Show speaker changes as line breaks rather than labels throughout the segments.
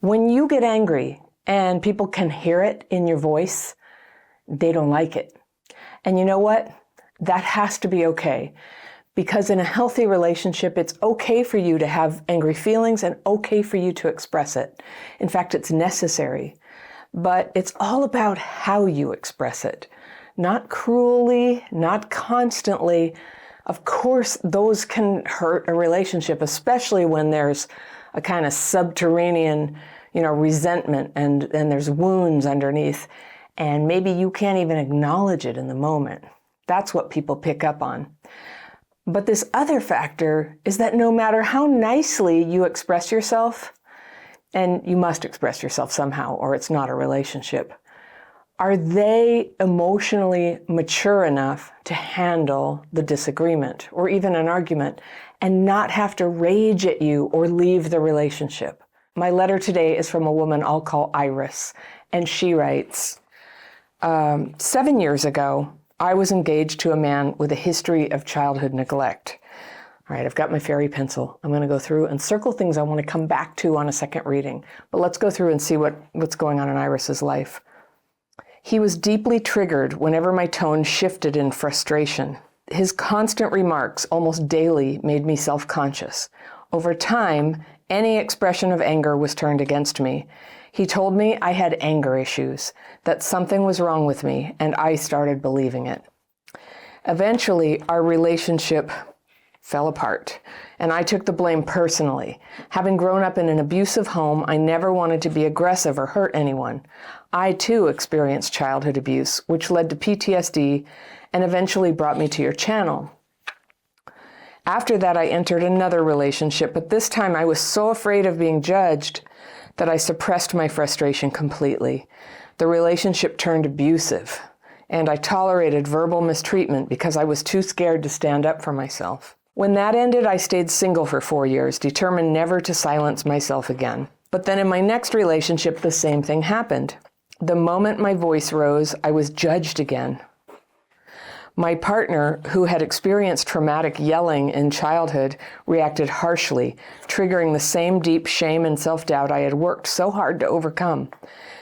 When you get angry and people can hear it in your voice, they don't like it. And you know what? That has to be okay. Because in a healthy relationship, it's okay for you to have angry feelings and okay for you to express it. In fact, it's necessary. But it's all about how you express it. Not cruelly, not constantly. Of course, those can hurt a relationship, especially when there's a kind of subterranean, resentment and there's wounds underneath. And maybe you can't even acknowledge it in the moment. That's what people pick up on. But this other factor is that no matter how nicely you express yourself, and you must express yourself somehow or it's not a relationship, are they emotionally mature enough to handle the disagreement or even an argument and not have to rage at you or leave the relationship? My letter today is from a woman I'll call Iris, and she writes, 7 years ago, I was engaged to a man with a history of childhood neglect. All right, I've got my fairy pencil. I'm going to go through and circle things I want to come back to on a second reading. But let's go through and see what's going on in Iris's life. He was deeply triggered whenever my tone shifted in frustration. His constant remarks almost daily made me self-conscious. Over time, any expression of anger was turned against me. He told me I had anger issues, that something was wrong with me, and I started believing it. Eventually, our relationship fell apart, and I took the blame personally. Having grown up in an abusive home, I never wanted to be aggressive or hurt anyone. I, too, experienced childhood abuse, which led to PTSD and eventually brought me to your channel. After that, I entered another relationship, but this time I was so afraid of being judged that I suppressed my frustration completely. The relationship turned abusive, and I tolerated verbal mistreatment because I was too scared to stand up for myself. When that ended, I stayed single for 4 years, determined never to silence myself again. But then in my next relationship, the same thing happened. The moment my voice rose, I was judged again. My partner, who had experienced traumatic yelling in childhood, reacted harshly, triggering the same deep shame and self-doubt I had worked so hard to overcome.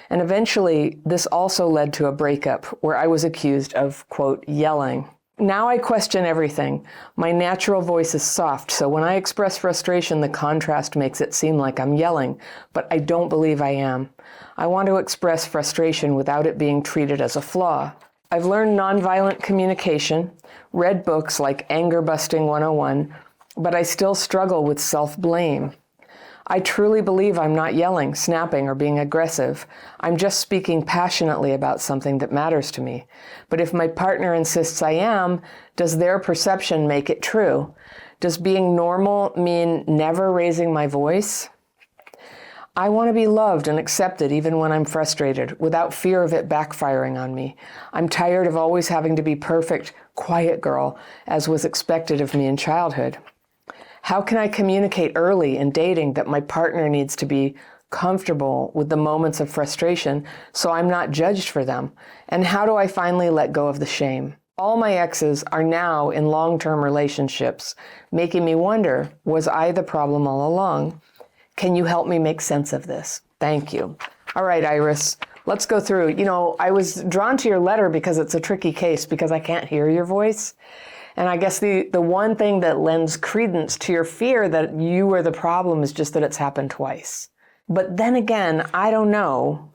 And eventually, this also led to a breakup where I was accused of, quote, yelling. Now I question everything. My natural voice is soft, so when I express frustration, the contrast makes it seem like I'm yelling, but I don't believe I am. I want to express frustration without it being treated as a flaw. I've learned nonviolent communication, read books like Anger Busting 101, but I still struggle with self-blame. I truly believe I'm not yelling, snapping, or being aggressive. I'm just speaking passionately about something that matters to me. But if my partner insists I am, does their perception make it true? Does being normal mean never raising my voice? I want to be loved and accepted even when I'm frustrated, without fear of it backfiring on me. I'm tired of always having to be perfect, quiet girl, as was expected of me in childhood. How can I communicate early in dating that my partner needs to be comfortable with the moments of frustration so I'm not judged for them? And how do I finally let go of the shame? All my exes are now in long-term relationships, making me wonder, was I the problem all along? Can you help me make sense of this? Thank you. All right, Iris, let's go through. I was drawn to your letter because it's a tricky case because I can't hear your voice. And I guess the one thing that lends credence to your fear that you are the problem is just that it's happened twice. But then again, I don't know,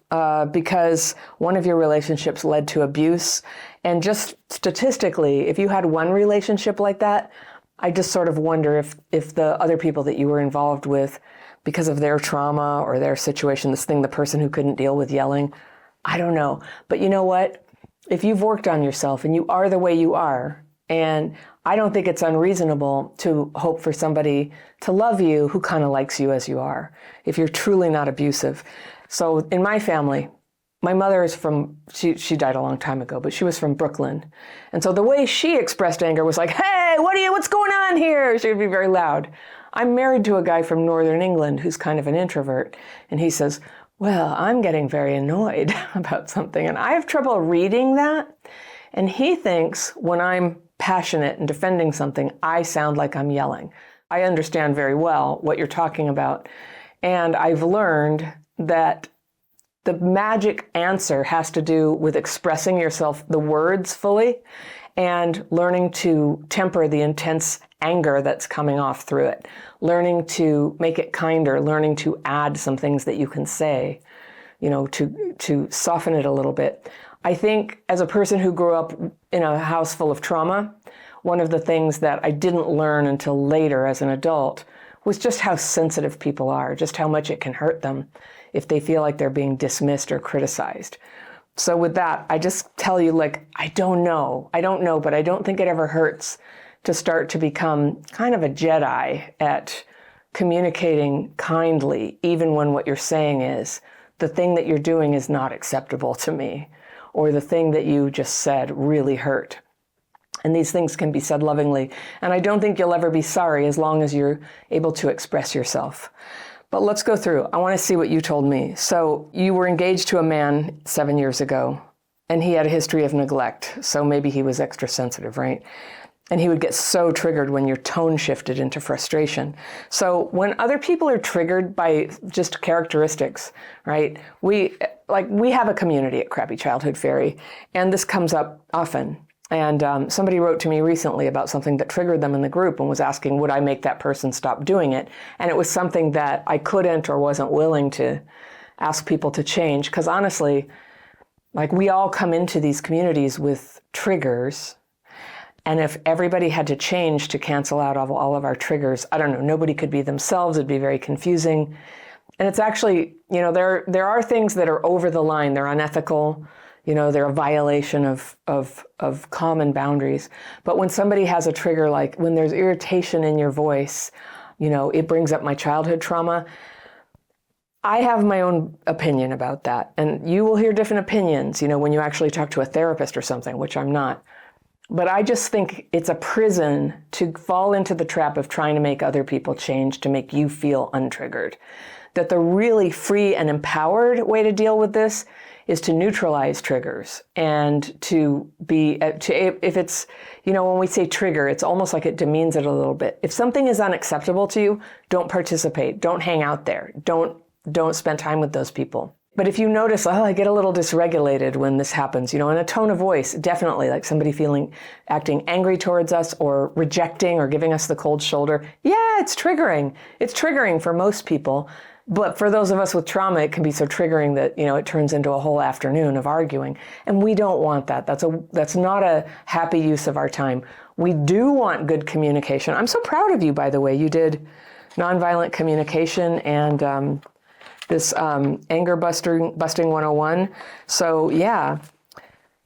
because one of your relationships led to abuse. And just statistically, if you had one relationship like that, I just sort of wonder if the other people that you were involved with, because of their trauma or their situation, the person who couldn't deal with yelling, I don't know. But you know what? If you've worked on yourself and you are the way you are, and I don't think it's unreasonable to hope for somebody to love you who kind of likes you as you are, if you're truly not abusive. So in my family, my mother is she died a long time ago, but she was from Brooklyn. And so the way she expressed anger was like, hey, what's going on here? She would be very loud. I'm married to a guy from Northern England who's kind of an introvert. And he says, well, I'm getting very annoyed about something. And I have trouble reading that. And he thinks when I'm passionate and defending something, I sound like I'm yelling. I understand very well what you're talking about. And I've learned that the magic answer has to do with expressing yourself, the words fully, and learning to temper the intense anger that's coming off through it, learning to make it kinder, learning to add some things that you can say, to soften it a little bit. I think as a person who grew up in a house full of trauma, one of the things that I didn't learn until later as an adult was just how sensitive people are, just how much it can hurt them if they feel like they're being dismissed or criticized. So with that, I just tell you, I don't know, but I don't think it ever hurts to start to become kind of a Jedi at communicating kindly, even when what you're saying is, the thing that you're doing is not acceptable to me, or the thing that you just said really hurt. And these things can be said lovingly. And I don't think you'll ever be sorry as long as you're able to express yourself. But let's go through. I want to see what you told me. So you were engaged to a man 7 years ago, and he had a history of neglect. So maybe he was extra sensitive, right? And he would get so triggered when your tone shifted into frustration. So when other people are triggered by just characteristics, right? We have a community at Crappy Childhood Fairy, and this comes up often. And somebody wrote to me recently about something that triggered them in the group and was asking, would I make that person stop doing it? And it was something that I couldn't or wasn't willing to ask people to change. Because honestly, we all come into these communities with triggers. And if everybody had to change to cancel out all of our triggers, I don't know, nobody could be themselves. It'd be very confusing. And it's actually, there are things that are over the line. They're unethical. They're a violation of common boundaries. But when somebody has a trigger, like when there's irritation in your voice, it brings up my childhood trauma. I have my own opinion about that. And you will hear different opinions, when you actually talk to a therapist or something, which I'm not. But I just think it's a prison to fall into the trap of trying to make other people change to make you feel untriggered. That the really free and empowered way to deal with this is to neutralize triggers and to if it's, when we say trigger, it's almost like it demeans it a little bit. If something is unacceptable to you, don't participate, don't hang out there, don't spend time with those people. But if you notice, I get a little dysregulated when this happens, in a tone of voice, definitely, like somebody acting angry towards us or rejecting or giving us the cold shoulder. Yeah, it's triggering. It's triggering for most people. But for those of us with trauma, it can be so triggering that, it turns into a whole afternoon of arguing. And we don't want that. That's not a happy use of our time. We do want good communication. I'm so proud of you, by the way. You did nonviolent communication and this anger busting 101. So yeah,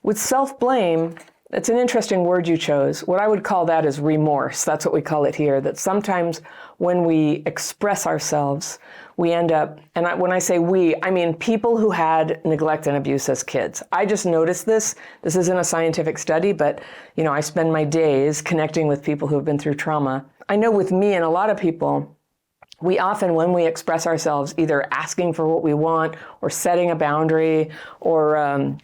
with self-blame, it's an interesting word you chose. What I would call that is remorse. That's what we call it here. That sometimes when we express ourselves, we end up, and when I say we, I mean people who had neglect and abuse as kids. I just noticed this. This isn't a scientific study, but I spend my days connecting with people who have been through trauma. I know with me and a lot of people, we often, when we express ourselves, either asking for what we want or setting a boundary or,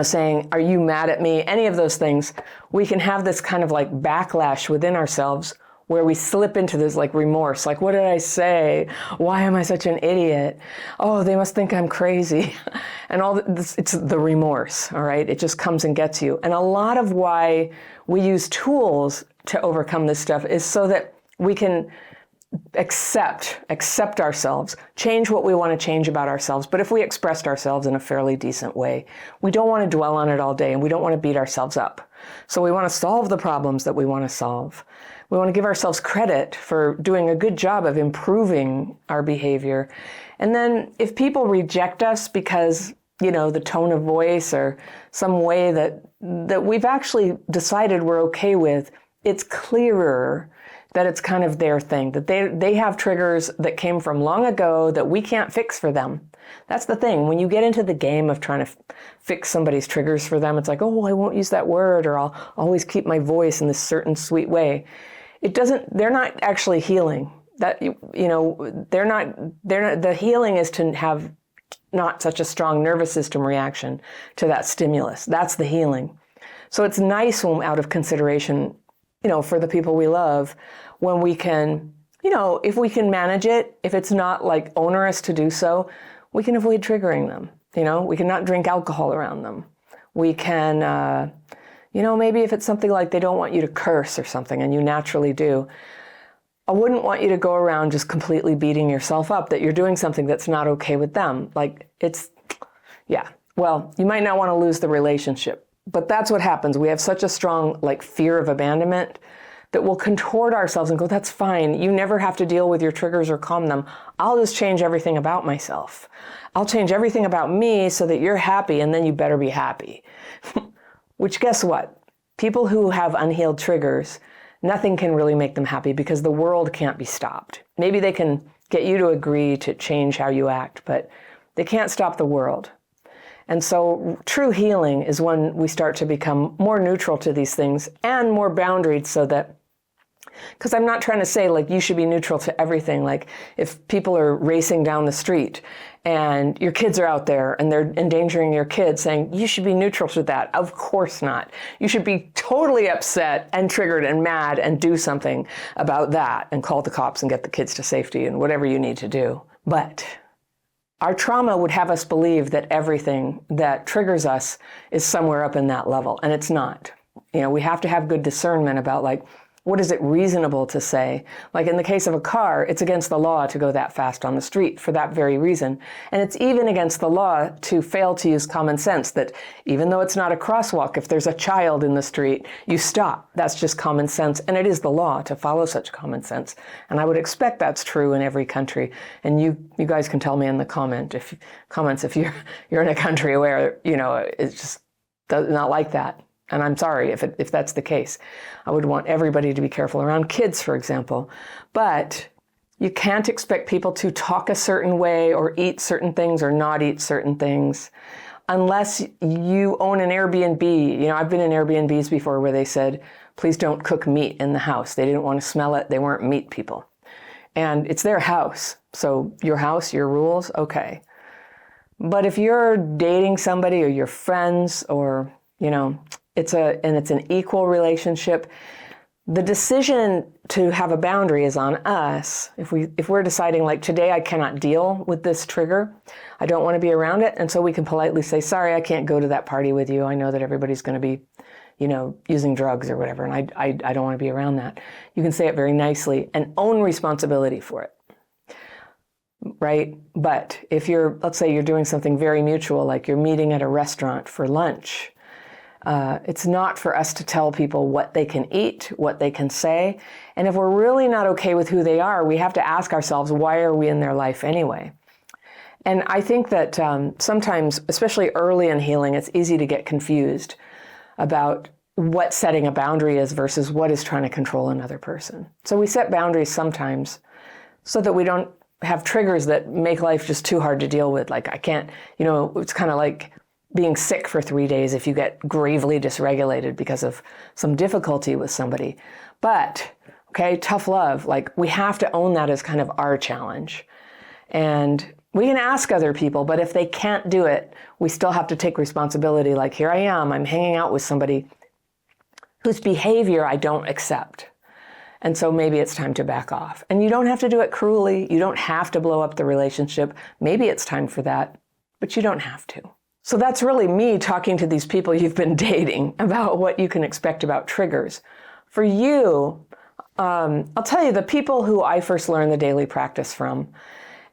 saying, are you mad at me? Any of those things, we can have this kind of backlash within ourselves where we slip into this remorse. What did I say? Why am I such an idiot? Oh, they must think I'm crazy. And all this, it's the remorse, all right? It just comes and gets you. And a lot of why we use tools to overcome this stuff is so that we can accept ourselves, change what we want to change about ourselves. But if we expressed ourselves in a fairly decent way, we don't want to dwell on it all day and we don't want to beat ourselves up. So we want to solve the problems that we want to solve. We want to give ourselves credit for doing a good job of improving our behavior. And then if people reject us because, the tone of voice or some way that we've actually decided we're okay with, it's clearer that it's kind of their thing, that they have triggers that came from long ago that we can't fix for them. That's the thing. When you get into the game of trying to fix somebody's triggers for them, it's like, oh, I won't use that word, or I'll always keep my voice in this certain sweet way. They're not actually healing. That, the healing is to have not such a strong nervous system reaction to that stimulus. That's the healing. So it's nice when, out of consideration, for the people we love, when we can if we can manage it, if it's not like onerous to do so, we can avoid triggering them. We can not drink alcohol around them. We can, maybe if it's something like they don't want you to curse or something and you naturally do, I wouldn't want you to go around just completely beating yourself up that you're doing something that's not okay with them. You might not want to lose the relationship, but that's what happens. We have such a strong fear of abandonment that we'll contort ourselves and go, that's fine. You never have to deal with your triggers or calm them. I'll just change everything about myself. I'll change everything about me so that you're happy, and then you better be happy. Which, guess what? People who have unhealed triggers, nothing can really make them happy because the world can't be stopped. Maybe they can get you to agree to change how you act, but they can't stop the world. And so true healing is when we start to become more neutral to these things and more boundaried, so that, because I'm not trying to say you should be neutral to everything. If people are racing down the street and your kids are out there and they're endangering your kids, saying you should be neutral to that. Of course not. You should be totally upset and triggered and mad and do something about that and call the cops and get the kids to safety and whatever you need to do. But our trauma would have us believe that everything that triggers us is somewhere up in that level, and it's not. We have to have good discernment about what is it reasonable to say? In the case of a car, it's against the law to go that fast on the street for that very reason. And it's even against the law to fail to use common sense, that even though it's not a crosswalk, if there's a child in the street, you stop. That's just common sense. And it is the law to follow such common sense. And I would expect that's true in every country. And you guys can tell me in the comments if you're in a country where, it's just not like that. And I'm sorry if that's the case. I would want everybody to be careful around kids, for example. But you can't expect people to talk a certain way or eat certain things or not eat certain things unless you own an Airbnb. I've been in Airbnbs before where they said, please don't cook meat in the house. They didn't want to smell it. They weren't meat people. And it's their house. So your house, your rules, okay. But if you're dating somebody or your friends or, it's an equal relationship, the decision to have a boundary is on us. If we're deciding today I cannot deal with this trigger, I don't want to be around it, and so we can politely say, sorry, I can't go to that party with you. I know that everybody's going to be, using drugs or whatever, and I don't want to be around that. You can say it very nicely and own responsibility for it. Right? But if let's say you're doing something very mutual, like you're meeting at a restaurant for lunch, it's not for us to tell people what they can eat, what they can say. And if we're really not okay with who they are, we have to ask ourselves, why are we in their life anyway? And I think that sometimes, especially early in healing, it's easy to get confused about what setting a boundary is versus what is trying to control another person. So we set boundaries sometimes so that we don't have triggers that make life just too hard to deal with. I can't, it's kind of like being sick for 3 days if you get gravely dysregulated because of some difficulty with somebody. But, okay, tough love, we have to own that as kind of our challenge. And we can ask other people, but if they can't do it, we still have to take responsibility. Here I am, I'm hanging out with somebody whose behavior I don't accept. And so maybe it's time to back off. And you don't have to do it cruelly. You don't have to blow up the relationship. Maybe it's time for that, but you don't have to. So that's really me talking to these people you've been dating about what you can expect about triggers. For you, I'll tell you, the people who I first learned the daily practice from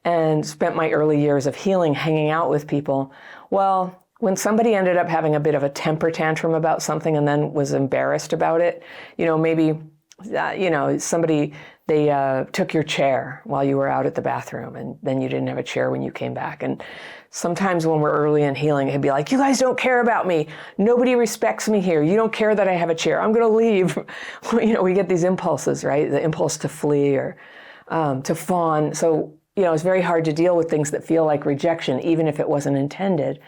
and spent my early years of healing hanging out with people, well, when somebody ended up having a bit of a temper tantrum about something and then was embarrassed about it, maybe somebody, they took your chair while you were out at the bathroom and then you didn't have a chair when you came back. And sometimes when we're early in healing, it'd be like, you guys don't care about me. Nobody respects me here. You don't care that I have a chair. I'm going to leave. We get these impulses, right? The impulse to flee or to fawn. So, it's very hard to deal with things that feel like rejection, even if it wasn't intended.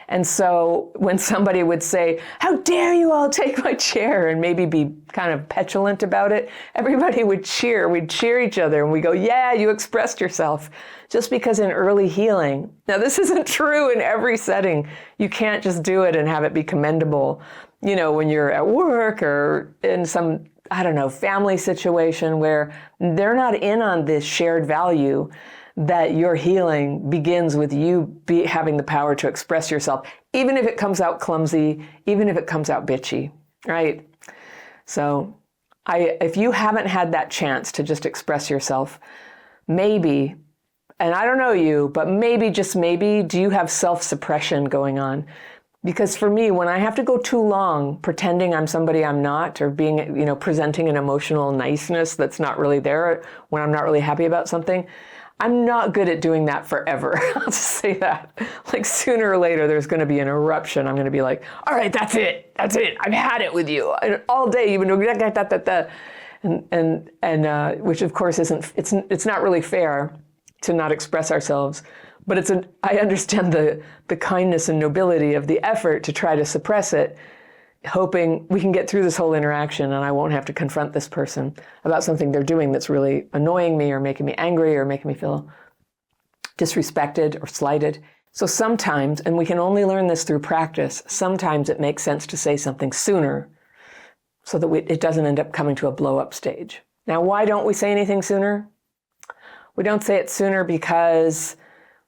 And so when somebody would say, how dare you all take my chair, and maybe be kind of petulant about it, everybody would cheer. We'd cheer each other and we go, yeah, you expressed yourself. Just because in early healing, now this isn't true in every setting. You can't just do it and have it be commendable, when you're at work or in some I don't know, family situation where they're not in on this shared value that your healing begins with you having the power to express yourself, even if it comes out clumsy, even if it comes out bitchy, right? So if you haven't had that chance to just express yourself, maybe, and I don't know you, but maybe, just maybe, do you have self-suppression going on? Because for me, when I have to go too long pretending I'm somebody I'm not, or being, presenting an emotional niceness that's not really there when I'm not really happy about something, I'm not good at doing that forever. I'll just say that. Like, sooner or later, there's going to be an eruption. I'm going to be like, all right, that's it. I've had it with you. And all day you've been doing that. And which of course it's not really fair to not express ourselves. But I understand the kindness and nobility of the effort to try to suppress it, hoping we can get through this whole interaction and I won't have to confront this person about something they're doing that's really annoying me or making me angry or making me feel disrespected or slighted. So sometimes, and we can only learn this through practice, sometimes it makes sense to say something sooner so that it doesn't end up coming to a blow-up stage. Now, why don't we say anything sooner? We don't say it sooner because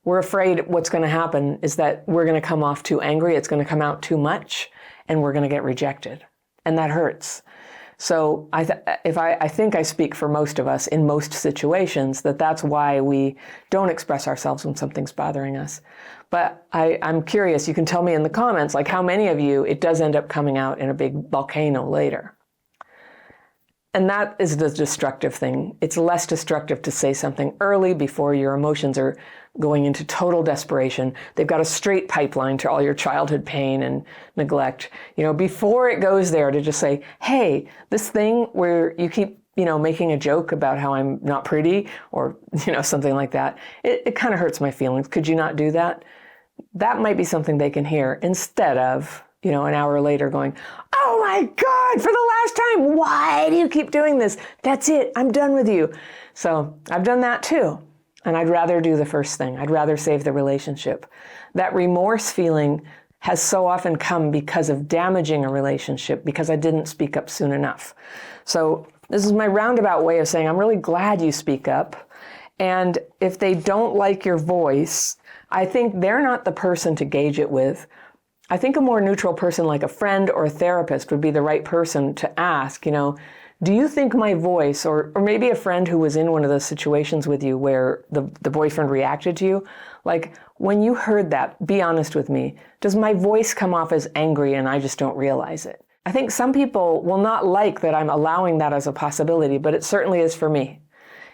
we're afraid what's going to happen is that we're going to come off too angry, it's going to come out too much, and we're going to get rejected. And that hurts. So I think I speak for most of us in most situations that's why we don't express ourselves when something's bothering us. But I'm curious, you can tell me in the comments, like how many of you it does end up coming out in a big volcano later. And that is the destructive thing. It's less destructive to say something early before your emotions are going into total desperation. They've got a straight pipeline to all your childhood pain and neglect. Before it goes there, to just say, hey, this thing where you keep, making a joke about how I'm not pretty or, something like that, it kind of hurts my feelings. Could you not do that? That might be something they can hear instead of, an hour later going, oh my God, for the last time, why do you keep doing this? That's it, I'm done with you. So I've done that too. And I'd rather do the first thing. I'd rather save the relationship. That remorse feeling has so often come because of damaging a relationship because I didn't speak up soon enough. So this is my roundabout way of saying I'm really glad you speak up. And if they don't like your voice, I think they're not the person to gauge it with. I think a more neutral person like a friend or a therapist would be the right person to ask, do you think my voice, or maybe a friend who was in one of those situations with you where the boyfriend reacted to you, like when you heard that, be honest with me, does my voice come off as angry and I just don't realize it? I think some people will not like that I'm allowing that as a possibility, but it certainly is for me.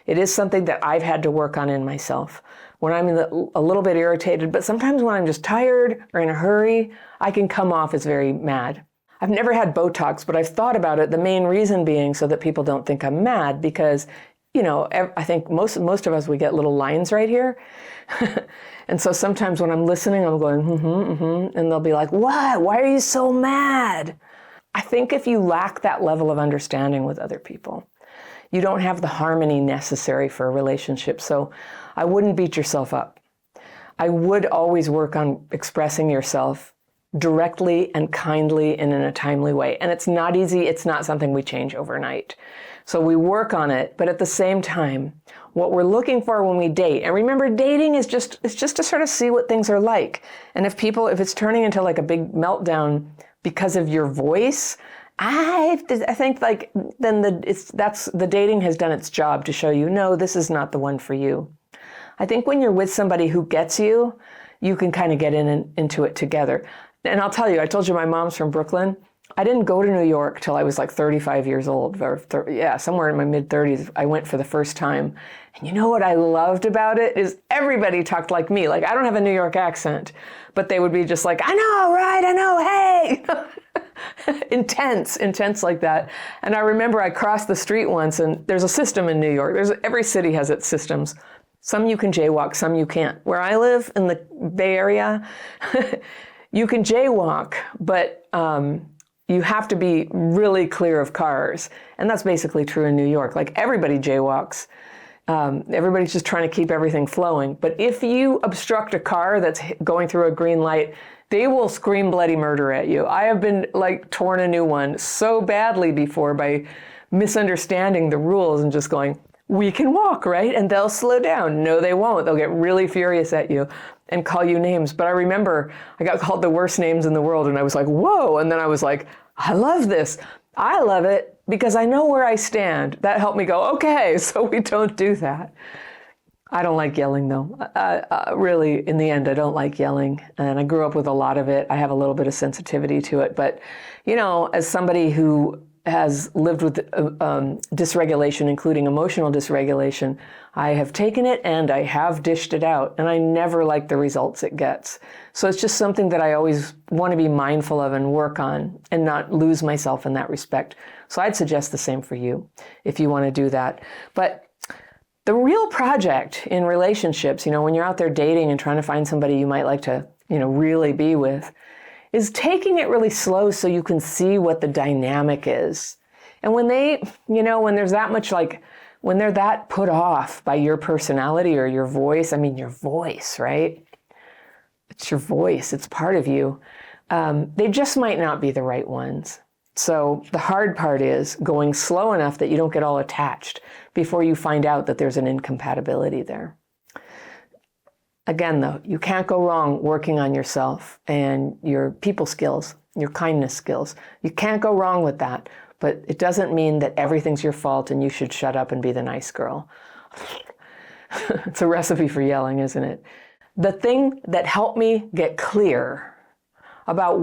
It is something that I've had to work on in myself. When I'm a little bit irritated, but sometimes when I'm just tired or in a hurry, I can come off as very mad. I've never had Botox, but I've thought about it, the main reason being so that people don't think I'm mad because, I think most of us, we get little lines right here. And so sometimes when I'm listening, I'm going, and they'll be like, what? Why are you so mad? I think if you lack that level of understanding with other people, you don't have the harmony necessary for a relationship. So I wouldn't beat yourself up. I would always work on expressing yourself directly and kindly and in a timely way. And it's not easy. It's not something we change overnight. So we work on it, but at the same time, what we're looking for when we date, and remember, dating is just to sort of see what things are like. And if it's turning into like a big meltdown because of your voice, I think then the dating has done its job to show you, no, this is not the one for you. I think when you're with somebody who gets you, you can kind of get into it together. And I'll tell you, I told you my mom's from Brooklyn. I didn't go to New York till I was like 35 years old, somewhere in my mid-30s, I went for the first time. And you know what I loved about it is everybody talked like me. Like, I don't have a New York accent, but they would be just like, I know, right? I know, hey! intense like that. And I remember I crossed the street once, and there's a system in New York. Every city has its systems. Some you can jaywalk, some you can't. Where I live in the Bay Area, you can jaywalk, but you have to be really clear of cars. And that's basically true in New York. Like, everybody jaywalks. Everybody's just trying to keep everything flowing. But if you obstruct a car that's going through a green light, they will scream bloody murder at you. I have been torn a new one so badly before by misunderstanding the rules and just going, we can walk, right? And they'll slow down. No, they won't. They'll get really furious at you and call you names. But I remember I got called the worst names in the world and I was like, whoa. And then I was like, I love this. I love it because I know where I stand. That helped me go, okay, so we don't do that. I don't like yelling though. Really, in the end, I don't like yelling. And I grew up with a lot of it. I have a little bit of sensitivity to it. But, you know, as somebody who has lived with dysregulation, including emotional dysregulation, I have taken it and I have dished it out. And I never like the results it gets. So it's just something that I always want to be mindful of and work on and not lose myself in that respect. So I'd suggest the same for you if you want to do that. But the real project in relationships, you know, when you're out there dating and trying to find somebody you might like to, you know, really be with, is taking it really slow so you can see what the dynamic is. And when they, you know, when there's that much like, when they're that put off by your personality or your voice, I mean, your voice, right? It's your voice, it's part of you. They just might not be the right ones. So the hard part is going slow enough that you don't get all attached before you find out that there's an incompatibility there. Again, though, you can't go wrong working on yourself and your people skills, your kindness skills. You can't go wrong with that, but it doesn't mean that everything's your fault and you should shut up and be the nice girl. It's a recipe for yelling, isn't it? The thing that helped me get clear about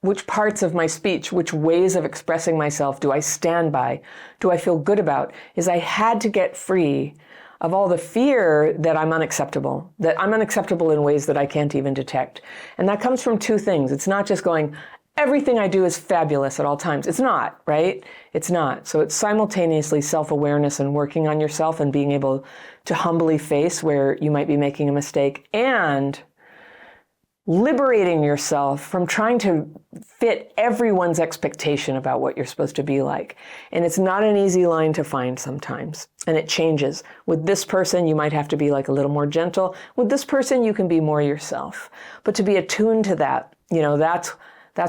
which parts of my speech, which ways of expressing myself do I stand by, do I feel good about, is I had to get free of all the fear that I'm unacceptable in ways that I can't even detect. And that comes from two things. It's not just going, everything I do is fabulous at all times. It's not, right? It's not. So it's simultaneously self-awareness and working on yourself and being able to humbly face where you might be making a mistake and liberating yourself from trying to fit everyone's expectation about what you're supposed to be like. And it's not an easy line to find sometimes. And it changes. With this person, you might have to be like a little more gentle. With this person, you can be more yourself. But to be attuned to that, you know, that's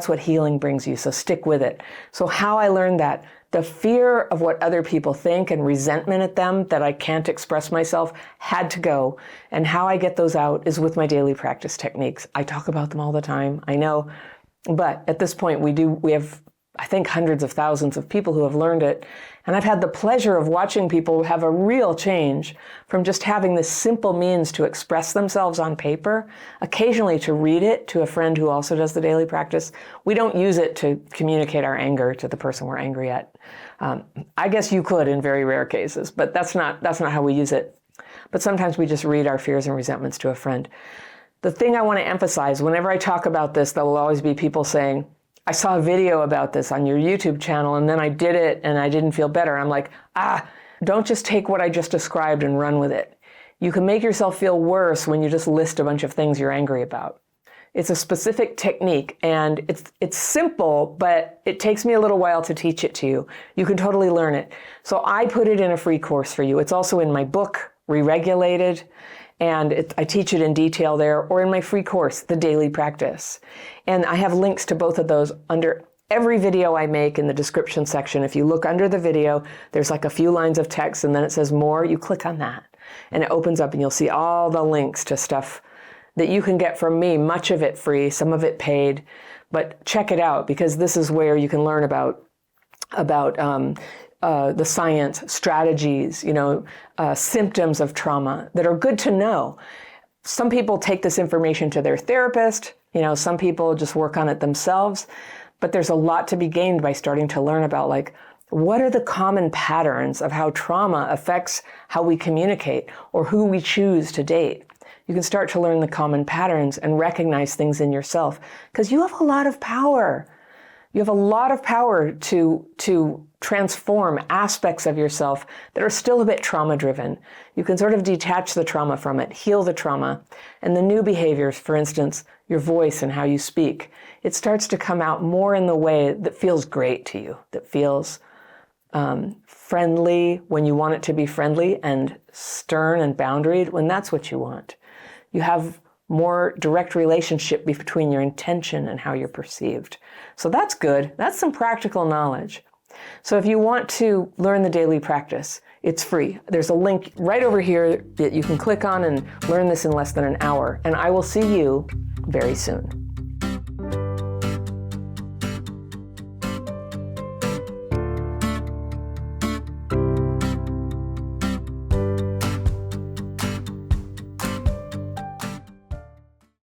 what healing brings you. So stick with it. So how I learned that, the fear of what other people think and resentment at them that I can't express myself had to go. And how I get those out is with my daily practice techniques. I talk about them all the time, I know. But at this point, we have, I think, hundreds of thousands of people who have learned it. And I've had the pleasure of watching people have a real change from just having this simple means to express themselves on paper, occasionally to read it to a friend who also does the daily practice. We don't use it to communicate our anger to the person we're angry at. I guess you could in very rare cases, but that's not how we use it. But sometimes we just read our fears and resentments to a friend. The thing I want to emphasize, whenever I talk about this, there will always be people saying, I saw a video about this on your YouTube channel and then I did it and I didn't feel better. I'm like, don't just take what I just described and run with it. You can make yourself feel worse when you just list a bunch of things you're angry about. It's a specific technique and it's simple, but it takes me a little while to teach it to you. You can totally learn it. So I put it in a free course for you. It's also in my book, Re-Regulated. And I teach it in detail there, or in my free course, The Daily Practice. And I have links to both of those under every video I make in the description section. If you look under the video, there's like a few lines of text and then it says more. You click on that and it opens up and you'll see all the links to stuff that you can get from me, much of it free, some of it paid. But check it out because this is where you can learn about the science, strategies, symptoms of trauma that are good to know. Some people take this information to their therapist, some people just work on it themselves, but there's a lot to be gained by starting to learn about what are the common patterns of how trauma affects how we communicate or who we choose to date. You can start to learn the common patterns and recognize things in yourself because you have a lot of power. You have a lot of power to transform aspects of yourself that are still a bit trauma-driven. You can sort of detach the trauma from it, heal the trauma, and the new behaviors, for instance, your voice and how you speak, it starts to come out more in the way that feels great to you, that feels friendly when you want it to be friendly and stern and boundaried when that's what you want. You have more direct relationship between your intention and how you're perceived. So that's good. That's some practical knowledge. So if you want to learn the daily practice, it's free. There's a link right over here that you can click on and learn this in less than an hour. And I will see you very soon.